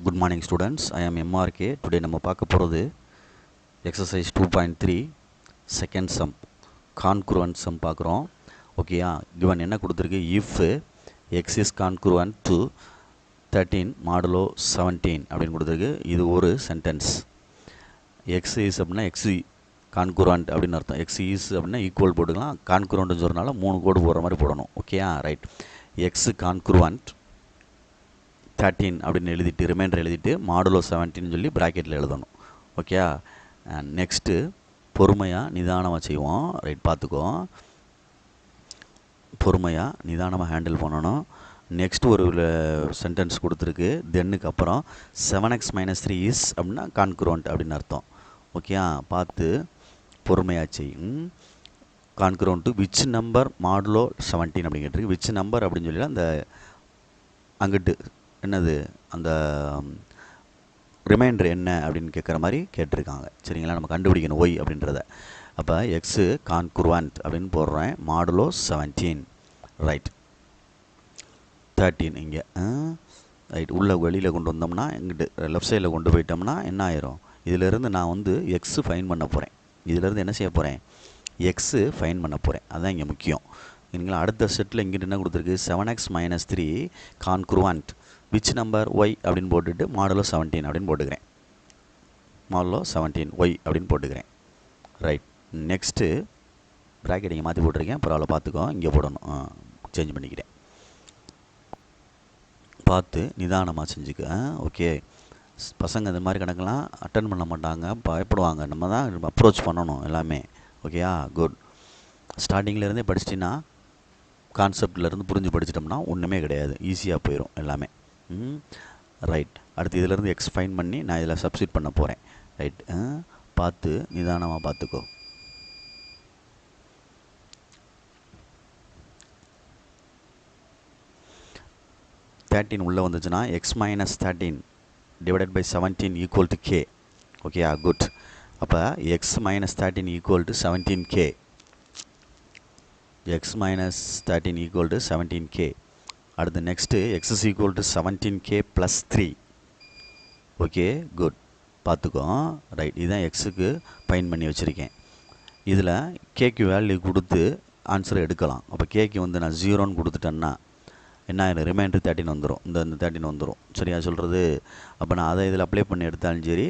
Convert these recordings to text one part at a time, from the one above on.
Good morning students, I am MRK. Today நம்ம பார்க்க போகிறது exercise 2.3 second sum concurrent sum பார்க்குறோம். ஓகேயா, given என்ன கொடுத்துருக்கு, if x is concurrent to 13 modulo 17 அப்படின்னு கொடுத்துருக்கு. இது ஒரு சென்டென்ஸ். x is அப்படின்னா x concurrent அப்படின்னு அர்த்தம். x is அப்படின்னா ஈக்குவல் போட்டுக்கலாம், concurrentன்னு சொல்கிறனால 3 கோடு போடுற மாதிரி போடணும். ஓகேயா, ரைட். x concurrent 13 அப்படின்னு எழுதிட்டு ரிமைண்டர் எழுதிட்டு மாடுலோ 17 சொல்லி ப்ராக்கெட்டில் எழுதணும். ஓகே, நெக்ஸ்ட்டு பொறுமையாக நிதானமாக செய்வோம். ரைட், பார்த்துக்கோ, பொறுமையாக நிதானமாக ஹேண்டில் பண்ணணும். நெக்ஸ்ட் ஒரு சென்டென்ஸ் கொடுத்துருக்கு. தென்னுக்கு அப்புறம் 7x - 3 இஸ் அப்படின்னா கான்குரண்ட் அப்படின்னு அர்த்தம். ஓகே, பார்த்து பொறுமையாக செய்யும். Congruent to which number modulo 17 அப்படின்னு கேட்டிருக்கு. விச் நம்பர் அப்படின்னு சொல்லி அந்த அங்கிட்டு என்னது அந்த ரிமைண்டர் என்ன அப்படின்னு கேட்குற மாதிரி கேட்டிருக்காங்க. சரிங்களா, நம்ம கண்டுபிடிக்கணும் ஒய் அப்படின்றத. அப்போ எக்ஸு கான்குர்வன்ட் அப்படின்னு போடுறேன், மாடுலோ 17. ரைட், 13 இங்கே ரைட். உள்ள வெளியில் கொண்டு வந்தோம்னா இங்கிட்டு லெஃப்ட் சைடில் கொண்டு போயிட்டோம்னா என்ன ஆயிரும், இதிலேருந்து நான் வந்து எக்ஸு ஃபைன் பண்ண போகிறேன். இதிலேருந்து என்ன செய்ய போகிறேன், எக்ஸு ஃபைன் பண்ண போகிறேன். அதுதான் இங்கே முக்கியம். இல்லைங்களா, அடுத்த செட்டில் இங்கிட்டு என்ன கொடுத்துருக்கு, 7x - 3 கான்குர்வன்ட் விச் நம்பர் ஒய் அப்படின்னு போட்டுட்டு மாடுலோ 17 அப்படின்னு போட்டுக்கிறேன். மாடுலோ 17 ஒய் அப்படின்னு போட்டுக்கிறேன். ரைட், நெக்ஸ்ட்டு ப்ராக்கெட் இங்கே மாற்றி போட்டிருக்கேன், பரவாயில்ல பார்த்துக்கோ, இங்கே போடணும். சேஞ்ச் பண்ணிக்கிறேன். பார்த்து நிதானமாக செஞ்சுக்க. ஓகே, பசங்க இந்த மாதிரி கணக்கெல்லாம் அட்டன் பண்ண மாட்டாங்க, பயப்படுவாங்க. நம்ம தான் அப்ரோச் பண்ணணும் எல்லாமே. ஓகேயா, குட். ஸ்டார்டிங்கிலேருந்தே படிச்சிட்டின்னா கான்செப்ட்லேருந்து புரிஞ்சு படிச்சிட்டோம்னா ஒன்றுமே கிடையாது, ஈஸியாக போயிடும் எல்லாமே. ரைட், அடுத்து இதிலேருந்து எக்ஸ் ஃபைன் பண்ணி நான் இதில் சப்ஸ்டிட் பண்ண போகிறேன். ரைட், பார்த்து நிதானமாக பார்த்துக்கோ. தேர்ட்டின் உள்ளே வந்துச்சுன்னா x - 13 divided by 17 equal to k. ஓகேயா, குட். அப்போ x - 13 equal to 17k. X - 13 equal to 17k. அடுத்து next x is equal to 17k + 3. Okay, good. பார்த்துக்கோ. ரைட், இதுதான் எக்ஸுக்கு ஃபைன் பண்ணி வச்சுருக்கேன். இதில் கேக்கு வேல்யூ கொடுத்து ஆன்சரை எடுக்கலாம். அப்போ கேக்கு வந்து நான் 0ன்னு கொடுத்துட்டேன்னா என்ன ஆயிடும், ரிமைண்டர் 13 வந்துடும். இந்த 13 வந்துடும். சரியா சொல்கிறது. அப்போ நான் அதை இதில் அப்ளை பண்ணி எடுத்தாலும் சரி,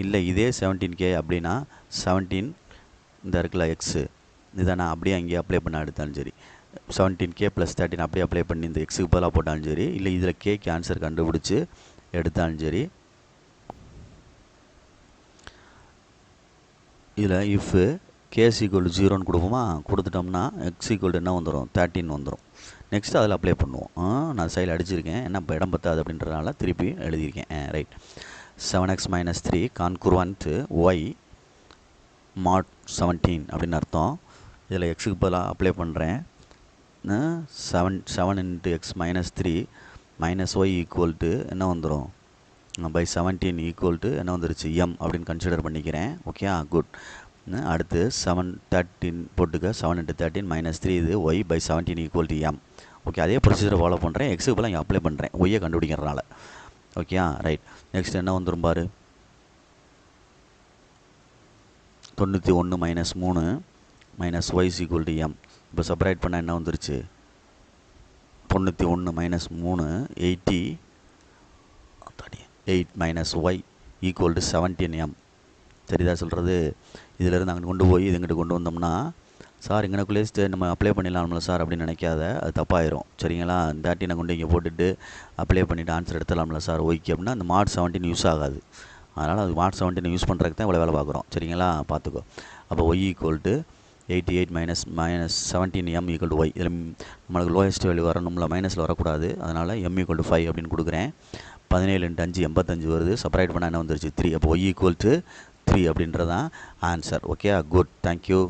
இல்லை இதே 17k அப்படின்னா 17 இந்த இருக்குல்ல எக்ஸு, இதை நான் அப்படியே அங்கேயே அப்ளை பண்ண எடுத்தாலும் சரி, 17k + 13 அப்படியே அப்ளை பண்ணி இந்த எக்ஸுக்கு பதிலாக போட்டாலும் சரி, இல்லை இதில் கேக்கு ஆன்சர் கண்டுபிடிச்சி எடுத்தாலும் சரி. இதில் இஃப் k = 0ன்னு கொடுப்போமா, கொடுத்துட்டோம்னா x = என்ன வந்துடும், 13 வந்துடும். நெக்ஸ்ட் அதில் அப்ளை பண்ணுவோம். நான் சைடில் அடிச்சிருக்கேன், ஏன்னா இப்போ இடம் பத்தாது அப்படின்றதுனால திருப்பி எழுதியிருக்கேன். ரைட், 7x - 3 கான்குர்வன்ட் ஒய் mod 17 அப்படின்னு அர்த்தம். இதில் எக்ஸுக்கு பதிலாக அப்ளை பண்ணுறேன். 7 × x - 3 - y ஈக்குவல் டு என்ன வந்துடும், பை 17 ஈக்குவல் டு என்ன வந்துருச்சு, m அப்படின்னு கன்சிடர் பண்ணிக்கிறேன். Okay, good. அடுத்து 13 போட்டுக்க, 7 × 13 - 3 இது y by 17 equal to m. Okay, அதே ப்ரொசீஜரை ஃபாலோ பண்ணுறேன். எக்ஸுக்கு பதிலாக இங்கே அப்ளை பண்ணுறேன் ஒய்யை கண்டுபிடிக்கிறனால. Okay, right. நெக்ஸ்ட் என்ன வந்துடும் பாரு, 91 - 3 - y ஈக்குவல் டு m. இப்போ செப்பரேட் பண்ணால் என்ன வந்துருச்சு, 91 - 3 88 - y ஈக்குவல் டு 17m. சரிதா சொல்கிறது. இதிலேருந்து அங்கே கொண்டு போய் இதுங்கிட்ட கொண்டு வந்தோம்னா, சார் இங்கனக்குள்ளே நம்ம அப்ளை பண்ணிடலாம்ல சார் அப்படின்னு நினைக்காத, அது தப்பாயிரும். சரிங்களா, 13 கொண்டு இங்கே போட்டுட்டு அப்ளை பண்ணிவிட்டு ஆன்சர் எடுத்துடலாம்ல சார் ஒய்க்கு அப்படின்னா அந்த mod 17 யூஸ் ஆகாது. அதனால் அது mod 17 யூஸ் பண்ணுறதுக்கு தான் இவ்வளோ வேலை பார்க்குறோம். சரிங்களா, பார்த்துக்கோ. அப்போ y equal to 88 - 17m equal to y. இதில் நம்மளுக்கு லோயஸ்ட் வேல்யூ வரணும்ல, மைனஸில் வரக்கூடாது. அதனால் m ஈக்குவல் டு 5 அப்படின்னு கொடுக்குறேன். 17 × 5 85 வருது. செப்பரேட் பண்ணால் என்ன வந்துருச்சு, 3. அப்போ y ஈக்குவல் டு 3 அப்படின்றதான் ஆன்சர். Okay, good. தேங்க்யூ.